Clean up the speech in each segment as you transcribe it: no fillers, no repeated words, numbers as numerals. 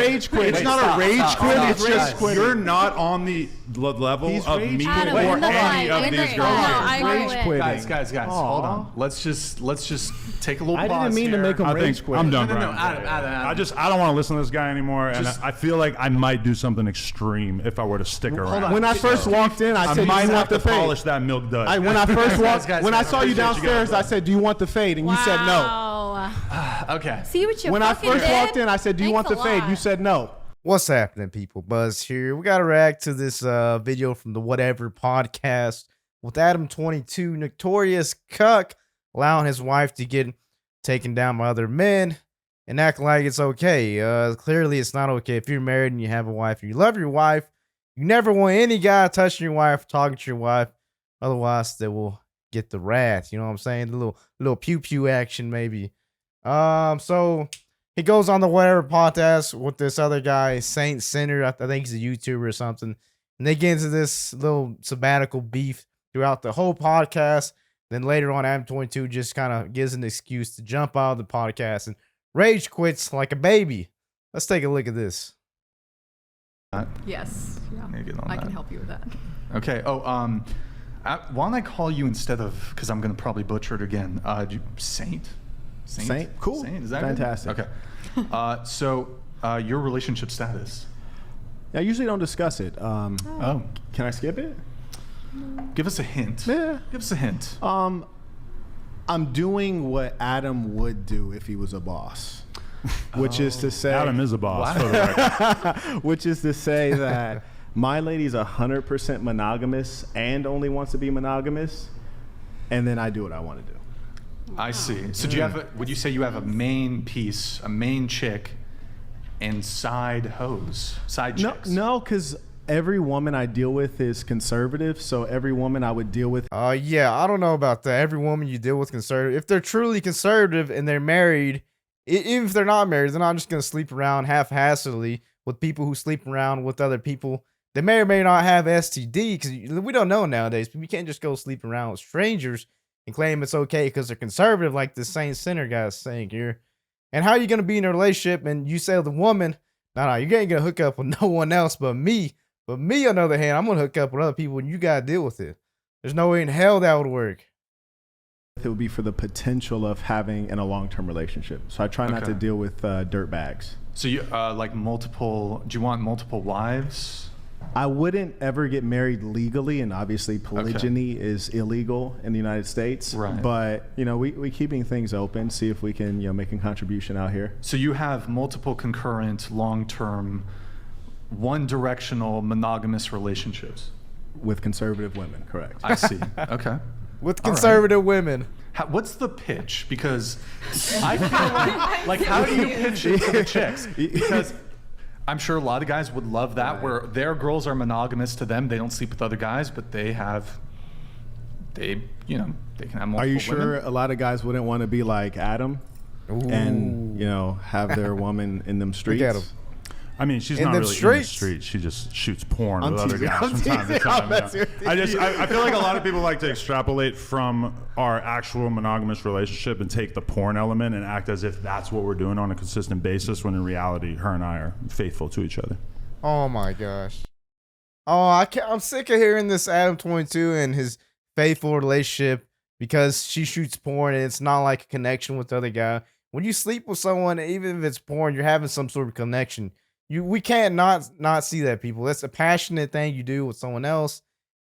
rage quit. It's not a rage quit. It's just you're not on the level of me Adam, or in the any fight, of in these the girls fight. here. I Rage quit. quitting. Guys, hold on. Let's just take a little I pause didn't mean here. to make them I rage think quit. I'm done. No, Brian. Adam. I don't want to listen to this guy anymore, and I feel like I might do something extreme if I were to stick around. Hold on. When I first walked in, I I said, might "Do you have want to the fade?" polish that milk dud. When I first walked, when I saw you appreciate you guys, downstairs, bro. I said, "Do you want the fade?" And you said no. Wow. Okay. See what you When I fucking first did? walked in, I said, "Do you want Thanks the a fade?" lot. You said no. What's happening, people? Buzz here. We got to react to this video from the Whatever podcast with ADAM22, notorious cuck, allowing his wife to get taken down by other men and act like it's okay. Clearly, it's not okay. If you're married and you have a wife and you love your wife, you never want any guy touching your wife, talking to your wife. Otherwise, they will get the wrath. You know what I'm saying? The little pew pew action, maybe. So he goes on the Whatever podcast with this other guy, Saint Sinner. I think he's a YouTuber or something. And they get into this little sabbatical beef throughout the whole podcast. Then later on, ADAM22 just kind of gives an excuse to jump out of the podcast and rage quits like a baby. Let's take a look at this. Yes. Yeah. I can help you with that. Okay. Oh, why don't I call you instead of, because I'm going to probably butcher it again, Saint? Saint? Cool. Saint, is that Fantastic. good? Okay. So your relationship status? I usually don't discuss it. Oh. Can I skip it? Give us a hint. Yeah. Give us a hint. I'm doing what Adam would do if he was a boss, which is to say, Adam is a boss. Wow. For the record. which is to say that my lady's 100% monogamous and only wants to be monogamous, and then I do what I want to do. I see. So do you have would you say you have a main piece, a main chick, and side hoes, side chicks? No, because every woman I deal with is conservative, so every woman I would deal with. Yeah, I don't know about that. Every woman you deal with conservative, if they're truly conservative and they're married, even if they're not married, they're not just going to sleep around half-hassedly with people who sleep around with other people. They may or may not have STD, because we don't know nowadays. We can't just go sleep around with strangers and claim it's okay because they're conservative, like the Saint Sinner guy is saying here. And how are you going to be in a relationship and you say to the woman, no, you ain't going to hook up with no one else but me. But me, on the other hand, I'm going to hook up with other people and you got to deal with it. There's no way in hell that would work. It would be for the potential of having in a long-term relationship. So I try not to deal with dirt bags. So you like multiple? Do you want multiple wives? I wouldn't ever get married legally, and obviously polygyny is illegal in the United States. Right. But we keeping things open, see if we can make a contribution out here. So you have multiple concurrent, long-term, one-directional monogamous relationships With conservative women, correct. I see. Okay. With conservative women. What's the pitch? Because I feel like how do you pitch it to the chicks? Because I'm sure a lot of guys would love that, where their girls are monogamous to them. They don't sleep with other guys, but they can have multiple Are you sure women? a lot of guys wouldn't want to be like Adam and have their woman in them streets? Look at him. I mean, she's In not them really in the streets. streets. She just shoots porn with other teasing. guys I'm from time to teasing. time. I'm messing with you. I feel like a lot of people like to extrapolate from our actual monogamous relationship and take the porn element and act as if that's what we're doing on a consistent basis, when in reality, her and I are faithful to each other. Oh my gosh. Oh, I'm sick of hearing this ADAM22 and his faithful relationship because she shoots porn and it's not like a connection with the other guy. When you sleep with someone, even if it's porn, you're having some sort of connection. We can't not see that, people. That's a passionate thing you do with someone else,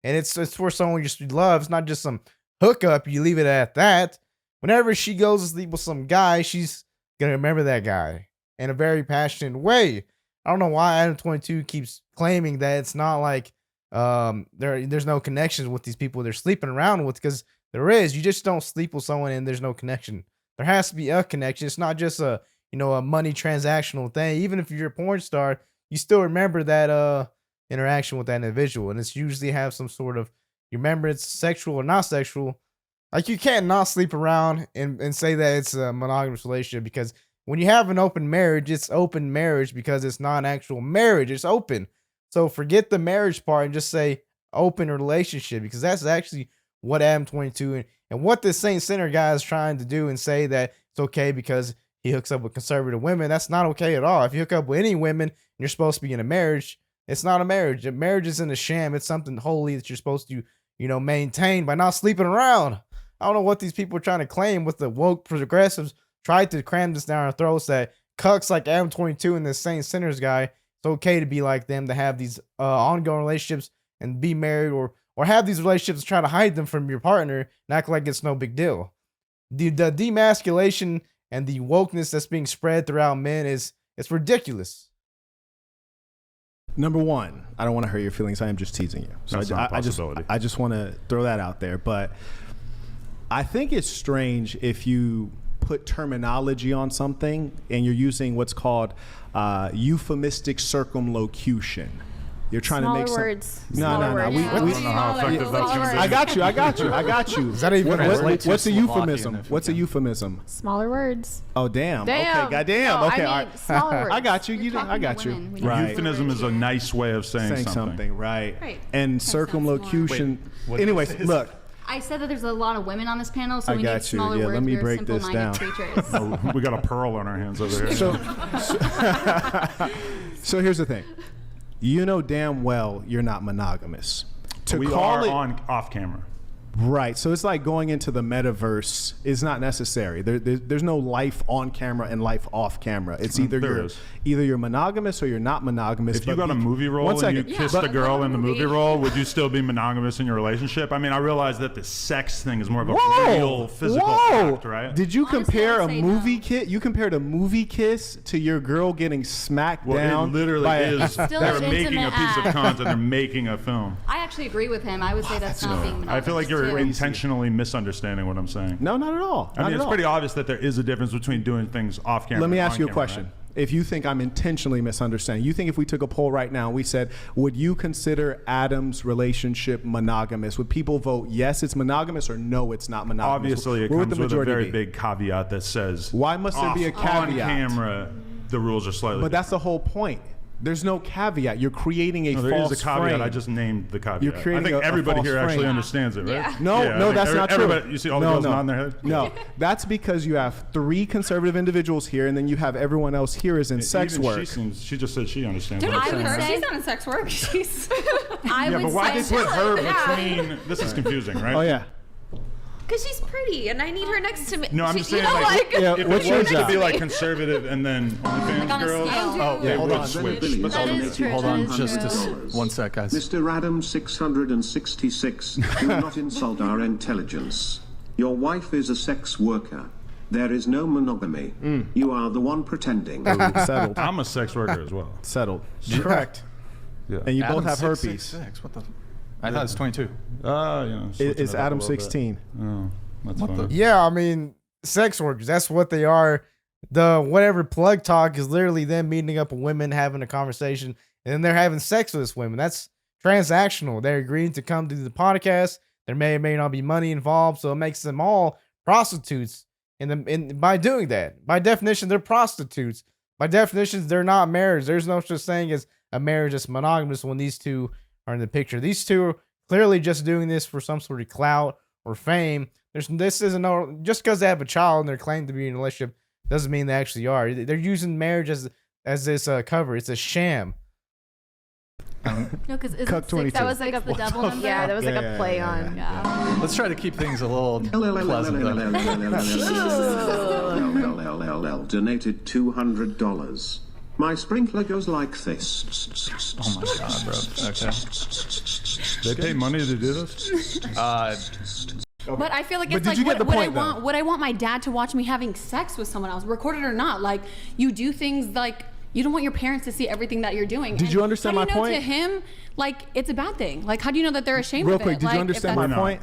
and it's for someone you love. It's not just some hookup. You leave it at that. Whenever she goes to sleep with some guy, she's gonna remember that guy in a very passionate way. I don't know why ADAM22 keeps claiming that it's not like there's no connections with these people they're sleeping around with, because there is. You just don't sleep with someone and there's no connection. There has to be a connection. It's not just a money transactional thing. Even if you're a porn star, you still remember that interaction with that individual, and it's usually have some sort of, you remember it's sexual or not sexual. Like, you can't not sleep around and say that it's a monogamous relationship, because when you have an open marriage, it's open marriage because it's not an actual marriage. It's open. So forget the marriage part and just say open relationship, because that's actually what ADAM22 and what this Saint Sinner guy is trying to do, and say that it's okay because he hooks up with conservative women. That's not okay at all. If you hook up with any women and you're supposed to be in a marriage, it's not a marriage. A marriage isn't a sham. It's something holy that you're supposed to, maintain by not sleeping around. I don't know what these people are trying to claim with the woke progressives tried to cram this down our throats that cucks like ADAM22 and this Saint Sinners guy, it's okay to be like them, to have these ongoing relationships and be married or have these relationships and try to hide them from your partner and act like it's no big deal. The demasculation and the wokeness that's being spread throughout men it's ridiculous. Number one, I don't want to hurt your feelings. I am just teasing you. So That's not a possibility. I just want to throw that out there. But I think it's strange if you put terminology on something and you're using what's called euphemistic circumlocution. You're trying Smaller to make words. No. I don't know how effective that's going to be. I got you. Is that even What's a Slovakian euphemism? if you What's a can. euphemism? Smaller words. Oh, damn. Damn. Okay, goddamn. No, Okay, I all mean, right. smaller words. I got you. We're You know, I talking got to you. women. We Right. need Euphemism is a nice way of saying something. right? Right. And Makes sense more. circumlocution. Wait, what did Anyways, you say? look. I said that there's a lot of women on this panel, so I we got need you. smaller Yeah, words. let me We're break this simple-minded down. creatures. Oh, we got a pearl on our hands over here. So here's the thing. You know damn well you're not monogamous. To we call are it on off camera. right, so it's like going into the metaverse is not necessary. There's no life on camera and life off camera. It's either you're monogamous or you're not monogamous. If you got a movie role One and second. you kissed But- a girl in the movie role, would you still be monogamous in your relationship? I mean, I realize that the sex thing is more of a real physical act, right? Did you Honestly, compare I'd a say movie no. kiss? You compared a movie kiss to your girl getting smacked Well, down? it literally by is. Still They're an making a intimate piece of act. content. They're making a film. I actually agree with him. I would say that's not being monogamous. I feel like you're too. intentionally misunderstanding what I'm saying. No, not at all. I Not mean, at it's all. pretty obvious that there is a difference between doing things off camera. Let me and ask you a on question. camera, If you think I'm intentionally misunderstanding, you think if we took a poll right now and we said, would you consider Adam's relationship monogamous? Would people vote yes, it's monogamous, or no, it's not right? monogamous? Obviously, it Where would comes the with a majority very be? big caveat that says Why must there be a on caveat? camera, the rules are slightly But that's the whole point. There's no caveat. You're creating a different. false There is a caveat. frame. I just named the caveat. You're creating I think a everybody false here actually frame. understands it, right? Yeah. No, Yeah, I no, think that's not true. everybody- You see all the no, girls no. nodding their head? No, that's because you have 3 conservative individuals here, and then you have everyone else here is in sex Even work. She just said she understands. Dude, what I I'm would saying, right? say- She's not in sex work. She's. I Yeah, would but why say they put her Yeah. between? This is confusing, right? Oh yeah. Because she's pretty and I need her next to me. No, I'm She- just saying, you know, like, Yeah, if what's it your was to job? be like conservative and then OnlyFans Like on a girls, scale. Oh, they hold would on. switch. But That is true. Hold That on, is just true. one sec, guys. Mr. Adam 666, do not insult our intelligence. Your wife is a sex worker. There is no monogamy. You are the one pretending. Settled. I'm a sex worker as well. Settled. Correct. Yeah. And you both Adam have 666. herpes. What the? I thought it's 22. It's It's Adam 16. Oh, that's What fine. the- Yeah, I mean, sex workers, that's what they are. The whatever plug talk is literally them meeting up with women, having a conversation, and then they're having sex with this women. That's transactional. They're agreeing to come to the podcast. There may or may not be money involved, so it makes them all prostitutes. And by doing that, by definition, they're prostitutes. By definition, they're not marriage. There's no such thing as a marriage that's monogamous when these two are in the picture. These two are clearly just doing this for some sort of clout or fame. This isn't no just because they have a child and they're claiming to be in a relationship doesn't mean they actually are. They're using marriage as this cover. It's a sham. No, because Cuck 22. That was like a the devil number. Yeah, that was like Yeah, a play yeah, on. Yeah. Let's try to keep things a little pleasant. LLLLL donated $200. My sprinkler goes like this. Oh my god, bro. Okay. They pay money to do this? But I feel like But it's did like you get the would I point, though? want would I want my dad to watch me having sex with someone else, recorded or not? Like you do things like you don't want your parents to see everything that you're doing. Did you understand how do my you know point? To him, like it's a bad thing. Like how do you know that they're ashamed Real of quick, it? did Like, you if understand my that's- point?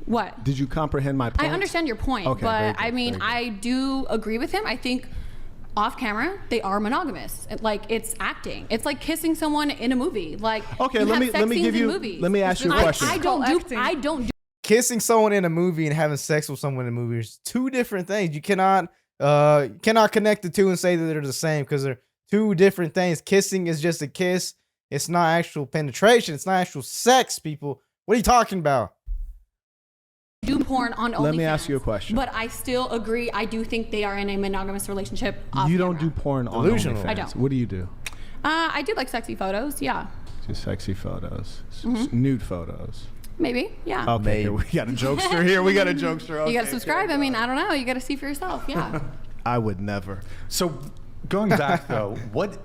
What? Did you comprehend my point? I understand your point, Okay, very but good, I mean, very good. I do agree with him. I think off camera, they are monogamous. Like it's acting. It's like kissing someone in a movie. Like Okay, you let have me- sex let me scenes give in you- movies. let me ask you a I- question. I don't do Kissing someone in a movie and having sex with someone in a movie is two different things. You cannot connect the two and say that they're the same because they're two different things. Kissing is just a kiss. It's not actual penetration. It's not actual sex, people. What are you talking about? do porn on OnlyFans. Let me ask you a question. But I still agree. I do think they are in a monogamous relationship. You don't do porn on Delusional. OnlyFans. I don't. What do you do? I do like sexy photos. Yeah. Just sexy photos, nude photos. Maybe. Yeah. Okay, here, we got a jokester here. We got a jokester. Okay, You got to subscribe. I mean, I don't know. You got to see for yourself. Yeah. I would never. So going back though,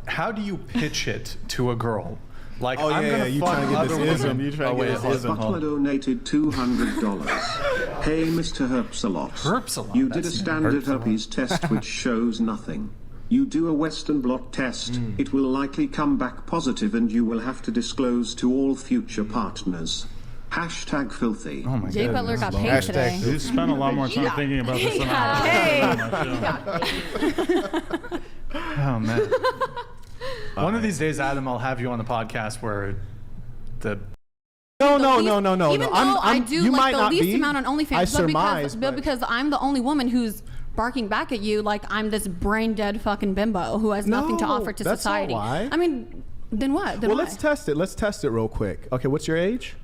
how do you pitch it to a girl? Like, Oh, I'm yeah, gonna yeah, you fuck trying to get other this ism. women. You trying to get this wait, ism. hold Butler on. donated $200. Hey, Mr. Herpsalot. Herpsalot, You did a that's- standard Herpsalot. herpes test which shows nothing. You do a Western blot test, it will likely come back positive and you will have to disclose to all future partners. Hashtag filthy. Oh my Jay goodness, Butler got Lord. paid today. You spent a lot more time thinking about this than I did. Oh man. One of these days, Adam, I'll have you on the podcast where the No. Even though I do you like might the not least be. amount on OnlyFans, I surmise, but because I'm the only woman who's barking back at you like I'm this brain dead fucking bimbo who has nothing to No, offer to that's not society. why. I mean, then what? Then Well, why? let's test it. Let's test it real quick. Okay, what's your age?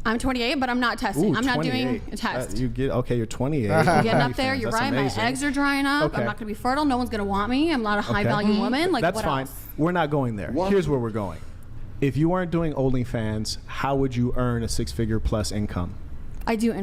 I'm 28, but I'm not testing. Ooh, I'm not doing 28. a test. You get okay. You're 28. I'm getting up there. OnlyFans, You're that's right. amazing. My eggs are drying up. Okay. I'm not going to be fertile. No one's going to want me. I'm not a high Okay. value woman. Like, That's what fine. else? We're not going there. Here's where we're going. If you weren't doing OnlyFans, how would you earn a 6-figure plus income? I do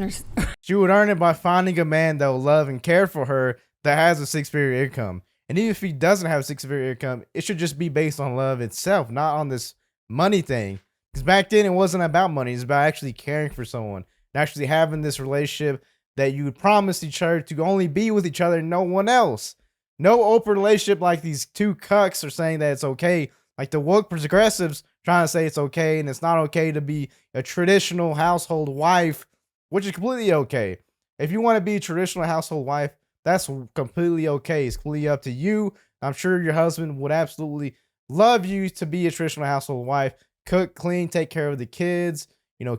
She would earn it by finding a man that will love and care for her that has a 6-figure income. And even if he doesn't have a 6-figure income, it should just be based on love itself, not on this money thing. Because back then it wasn't about money. It's about actually caring for someone and actually having this relationship that you promised each other to only be with each other and no one else. No open relationship like these two cucks are saying that it's okay. Like the woke progressives trying to say it's okay and it's not okay to be a traditional household wife, which is completely okay. If you want to be a traditional household wife, that's completely okay. It's completely up to you. I'm sure your husband would absolutely love you to be a traditional household wife. Cook, clean, take care of the kids,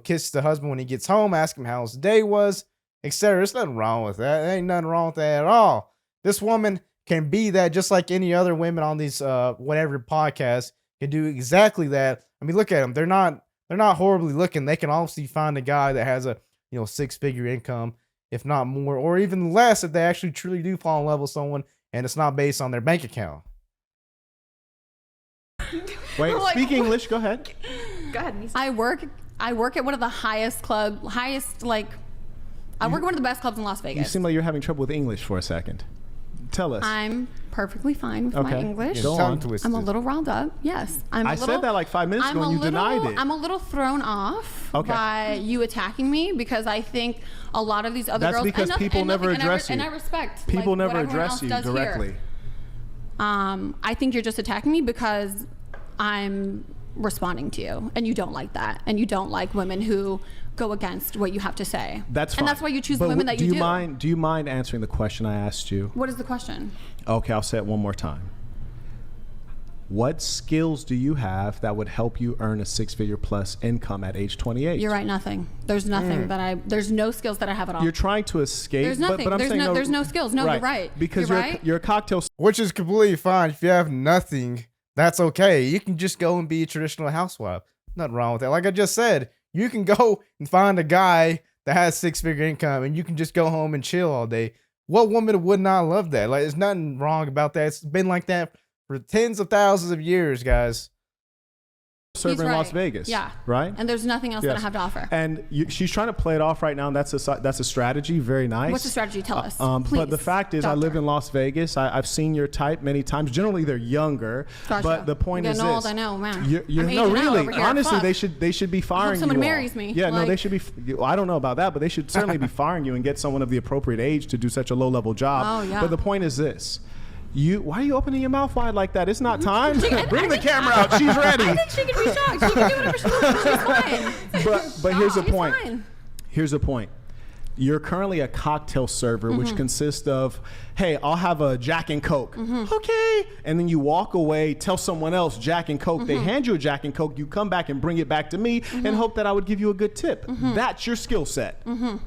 kiss the husband when he gets home, ask him how his day was, etc. There's nothing wrong with that. There ain't nothing wrong with that at all. This woman can be that just like any other women on these whatever podcasts can do exactly that. I mean, look at them. They're not horribly looking. They can obviously find a guy that has a 6-figure income, if not more, or even less if they actually truly do fall in love with someone and it's not based on their bank account. Wait, Like, speak English. Go ahead. Go ahead, Nisa. I work at one of the I work at one of the best clubs in Las You Vegas. seem like you're having trouble with English for a second. Tell us. I'm perfectly fine with my Okay. English. Go Tongue on. twisted. I'm a little riled up. Yes. I said that like 5 minutes ago and you denied it. I'm a little thrown off Okay. by you attacking me because I think a lot of these other That's girls. because people never address you. And I respect. People like, never what everyone address else you does here. directly. I think you're just attacking me because I'm responding to you, and you don't like that, and you don't like women who go against what you have to say. That's fine. And that's why you choose But the women that you do. Do you mind answering the question I asked you? What is the question? Okay, I'll say it one more time. What skills do you have that would help you earn a 6-figure plus income at age 28? You're right. Nothing. There's nothing there's no skills that I have at all. You're trying to escape. There's nothing. But I'm There's saying no- there's no skills. No, you're right. Because You're you're right. you're a cocktail. Which is completely fine. If you have nothing, that's okay. You can just go and be a traditional housewife. Nothing wrong with that. Like I just said, you can go and find a guy that has 6-figure income and you can just go home and chill all day. What woman would not love that? Like, there's nothing wrong about that. It's been like that for tens of thousands of years, guys. server in right. Las Vegas. Yeah. Right? And there's nothing else that I Yes. have to offer. And she's trying to play it off right now. And that's a strategy. Very nice. What's the strategy? Tell us. But the please, fact is, I doctor. live in Las Vegas. I've seen your type many times. Generally, they're younger. Gotcha. But the point I'm is getting this. old, I know, man. You're, I'm no, aging out really. over here. Honestly, Fuck. they should be firing you. someone all. marries me. Yeah, no, they Like- should be. I don't know about that, but they should certainly be firing you and get someone of the appropriate age to do such a low level job. Oh, yeah. But the point is this. Why are you opening your mouth wide like that? It's not time. I Bring the think- camera out. She's ready. I think she can be shocked. She can do whatever she wants. She's fine. But here's the She's point. fine. Here's the point. You're currently a cocktail server, which consists of, hey, I'll have a Jack and Coke. Okay. And then you walk away, tell someone else Jack and Coke. They hand you a Jack and Coke. You come back and bring it back to me and hope that I would give you a good tip. That's your skill set. And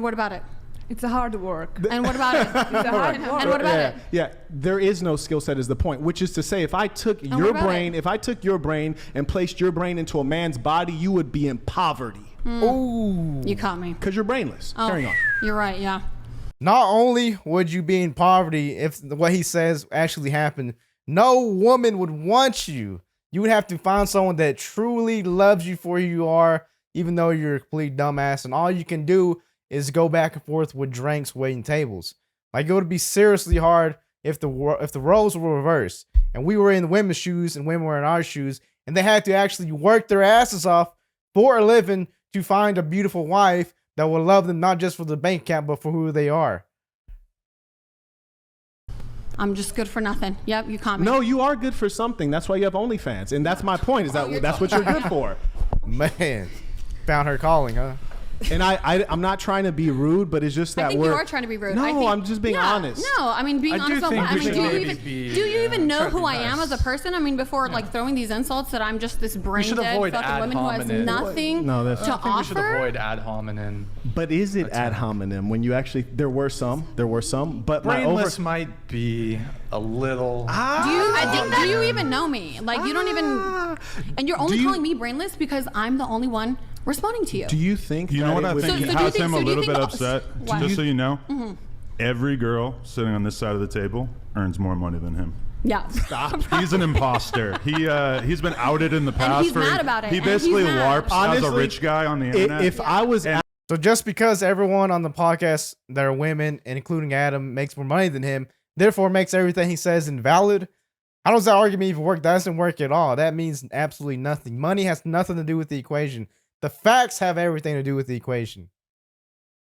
what about it? It's a hard work. And what about it? It's a hard work. And what about yeah, it? yeah, there is no skill set is the point, which is to say if I took what your about brain, it? if I took your brain and placed your brain into a man's body, you would be in poverty. Ooh. You caught me. Because you're brainless. Oh, Carrying on. you're right. Yeah. Not only would you be in poverty if what he says actually happened, no woman would want you. You would have to find someone that truly loves you for who you are, even though you're a complete dumbass. And all you can do is go back and forth with drinks, waiting tables. Like, it would be seriously hard if the roles were reversed and we were in women's shoes and women were in our shoes, and they had to actually work their asses off for a living to find a beautiful wife that will love them not just for the bank account but for who they are. I'm just good for nothing. Yep, you caught me. No, you are good for something. That's why you have OnlyFans. And that's my point, is that that's what you're good for. Man, found her calling, huh? And I'm not trying to be rude, but it's just that I think you are trying to be rude. No, I think, I'm just being honest. No, I mean, being I do honest about think what? I we mean, should do you maybe even be, do you even know try to who be I am nice. as a person? I mean, before like throwing these insults that I'm just this brain should dead avoid fucking ad woman who has hominem. nothing No, that's- to I think we should offer. avoid ad hominem. But is it ad hominem when you actually, there were some, but my Brainless might be a little. Do you even know me? Like, you don't even, and you're only Do you- calling me brainless because I'm the only one responding to you. Do you think You that know what it I would think So- be- so do you has think- him so a do you little bit think- upset? What? Just so you know, every girl sitting on this side of the table earns more money than him. Yeah. He's an imposter. He's been outed in the past. he's mad about it, He and he's basically mad. LARPs as a Honestly, rich guy on the internet. if I was So just because everyone on the podcast that are women, and including Adam, makes more money than him, therefore makes everything he says invalid, how does that argument even work? That doesn't work at all. That means absolutely nothing. Money has nothing to do with the equation. The facts have everything to do with the equation.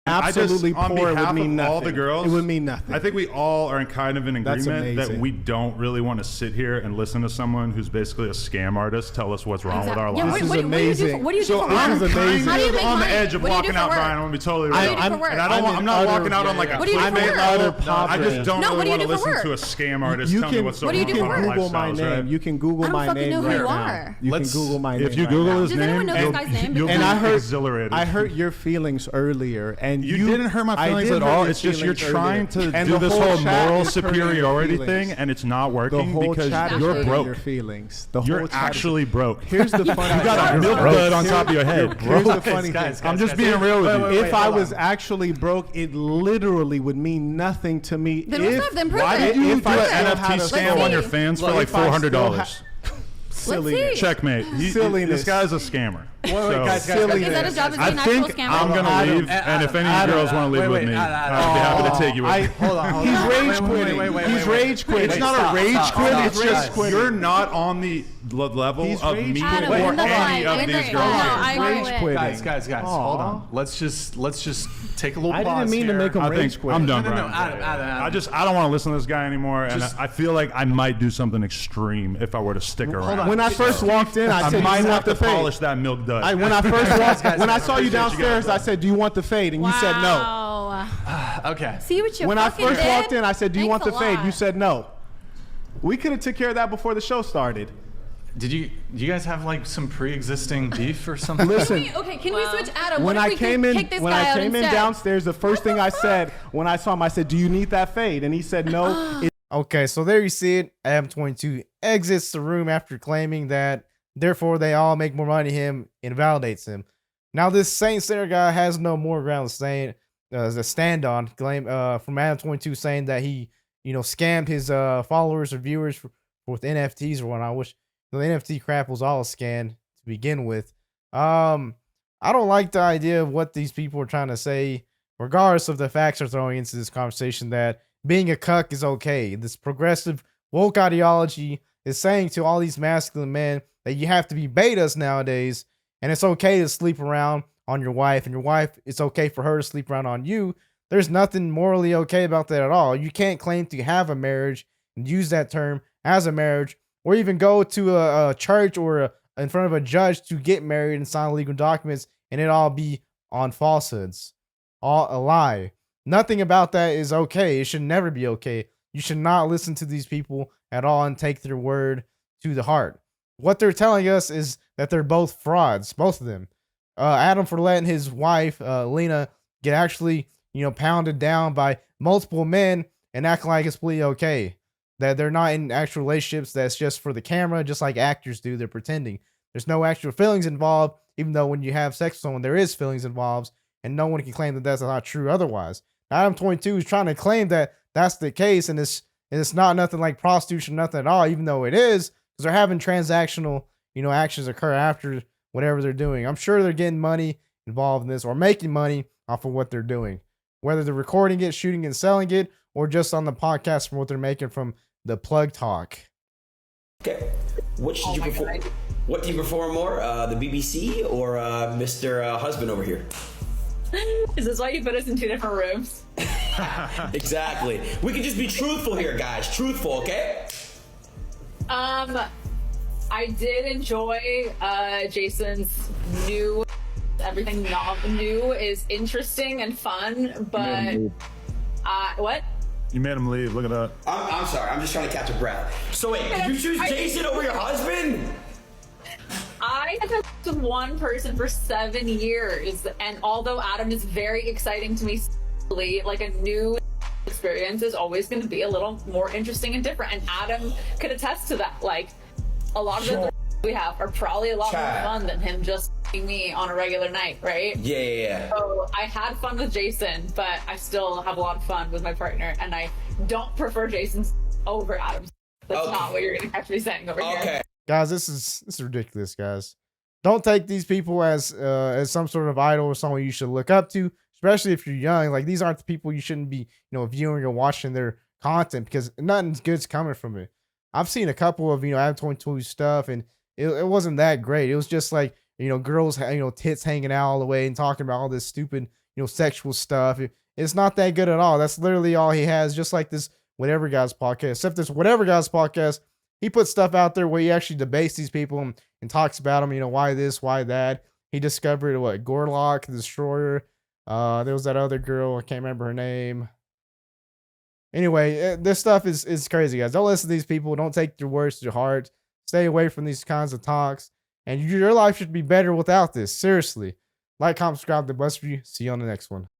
absolutely on poor, it behalf would mean of nothing. all the girls, It would mean nothing. I think we all are kind of in That's agreement that amazing. we don't really want to sit here and listen to someone who's basically a scam artist tell us what's wrong with our Yeah, lives. This is what do you do amazing. for, what do you do So for I'm work? This is amazing. How do you make on the money? edge of What do you walking do out, for Brian. work? I'm gonna be totally What do real. you do for work? And I'm not utter- walking out on like a What do you do I'm for in work? utter I poverty. just don't No, really what do you want to do for listen to a work? scam artist You tell me can, what's so What do you wrong do with for our work? Google my lifestyles, name. right? You can Google I don't my fucking name know who right you now. are. You Let's- can Google my name. If you right Google now. his Does anyone name, know this guy's name? you'll And be I heard- exhilarated. I hurt your feelings earlier, and You didn't hurt my I feelings did at hurt all. your It's just you're feelings trying earlier. to And do the this whole whole chat moral is hurting your superiority feelings. thing, and it's not The working whole because chat is you're hurting broke. your feelings. The You're whole chat is- actually broke. Here's the funny. You got a thing. milk dud on top of your head. Here's the funny Guys, thing. I'm just being real with you. If I was actually broke, it literally would mean nothing to me. Then what's if, up? Then prove Why it. did you If do I an still had NFT a scam soul- on your fans for Look, like if I still $400? silliness. see. Checkmate. Silliness. This guy's a scammer. So- guys, Silliness. Is that his job as I being an actual think scammer? I'm gonna Adam, leave, and if any of Adam, you girls want to leave wait, with me, Adam, I'd be happy to take you with me. Hold on. He's rage quitting. He's rage quitting. It's not a rage quit. stop, It's rage just quitting. you're not on the level He's of rage me quitting. or Adam, no, any I of agree. these No, girls. I agree. Rage quitting. Guys, hold on. Let's just take a little I pause didn't mean to here. make him I rage think quit. I'm done, No, Brian. Adam. I don't want to listen to this guy anymore, and Just- I feel like I might do something extreme if I were to stick around. on. When I first walked in, I I said, might "Do you have want to the polish fade?" that milk dud. When I first walked, when I saw you Appreciate you guys, downstairs, I though. said, "Do you want the fade?" And you said no. Wow. Okay. See what you When I fucking first did? walked in, I said, "Do you want Thanks the a fade?" lot. You said no. We could have took care of that before the show started. Do you guys have like some pre-existing beef or something? Listen, Okay, can we switch Adam? when What if I we came in, kick this when guy I out came in instead? downstairs, the first thing I said when I saw him, I said, "Do you need that fade?" And he said, "No." Okay, so there you see it. ADAM22 exits the room after claiming that, therefore, they all make more money. Him invalidates him. Now, this Saint Sinner guy has no more ground to stand on. Claim from ADAM22 saying that he, scammed his followers or viewers with NFTs or whatnot. I wish the NFT crap was all a scam to begin with. I don't like the idea of what these people are trying to say, regardless of the facts they're throwing into this conversation, that being a cuck is okay. This progressive woke ideology is saying to all these masculine men that you have to be betas nowadays, and it's okay to sleep around on your wife, and your wife, it's okay for her to sleep around on you. There's nothing morally okay about that at all. You can't claim to have a marriage and use that term as a marriage, or even go to a church or in front of a judge to get married and sign legal documents, and it all be on falsehoods. All a lie. Nothing about that is okay. It should never be okay. You should not listen to these people at all and take their word to the heart. What they're telling us is that they're both frauds, both of them. Adam for letting his wife, Lena, get actually, pounded down by multiple men and acting like it's completely okay. That they're not in actual relationships, that's just for the camera, just like actors do. They're pretending. There's no actual feelings involved, even though when you have sex with someone, there is feelings involved, and no one can claim that that's not true otherwise. Adam22 is trying to claim that that's the case, and it's not nothing like prostitution, nothing at all, even though it is, because they're having transactional, actions occur after whatever they're doing. I'm sure they're getting money involved in this or making money off of what they're doing, whether they're recording it, shooting and selling it, or just on the podcast from what they're making from the plug talk. Okay. Which did you prefer? What do you prefer more, the BBC or Mr. Husband over here? Is this why you put us in 2 different rooms? Exactly. We can just be truthful here, guys. Truthful, okay? I did enjoy Jason's new. Everything not new is interesting and fun, but what? You made him leave. Look at that. I'm sorry. I'm just trying to catch a breath. So wait, did you choose Jason over your husband? I have been with one person for 7 years, and although Adam is very exciting to me, like a new experience is always going to be a little more interesting and different. And Adam could attest to that. Like a lot of the we have are probably a lot more fun than him just me on a regular night, right? Yeah. So I had fun with Jason, but I still have a lot of fun with my partner, and I don't prefer Jason's over Adam's. That's not what you're going to catch me saying over here. Guys, this is ridiculous, guys. Don't take these people as some sort of idol or someone you should look up to, especially if you're young. Like, these aren't the people you shouldn't be, viewing or watching their content, because nothing good's coming from it. I've seen a couple of, Adam22 stuff, and it wasn't that great. It was just like, girls, tits hanging out all the way and talking about all this stupid, sexual stuff. It's not that good at all. That's literally all he has, just like this Whatever Guys podcast. Except this Whatever Guys podcast, he puts stuff out there where he actually debates these people and talks about them, why this, why that. He discovered Gorlock, the Destroyer. There was that other girl, I can't remember her name. Anyway, this stuff is crazy, guys. Don't listen to these people. Don't take their words to heart. Stay away from these kinds of talks. And your life should be better without this. Seriously. Like, comment, subscribe to BuzzFeed. See you on the next one.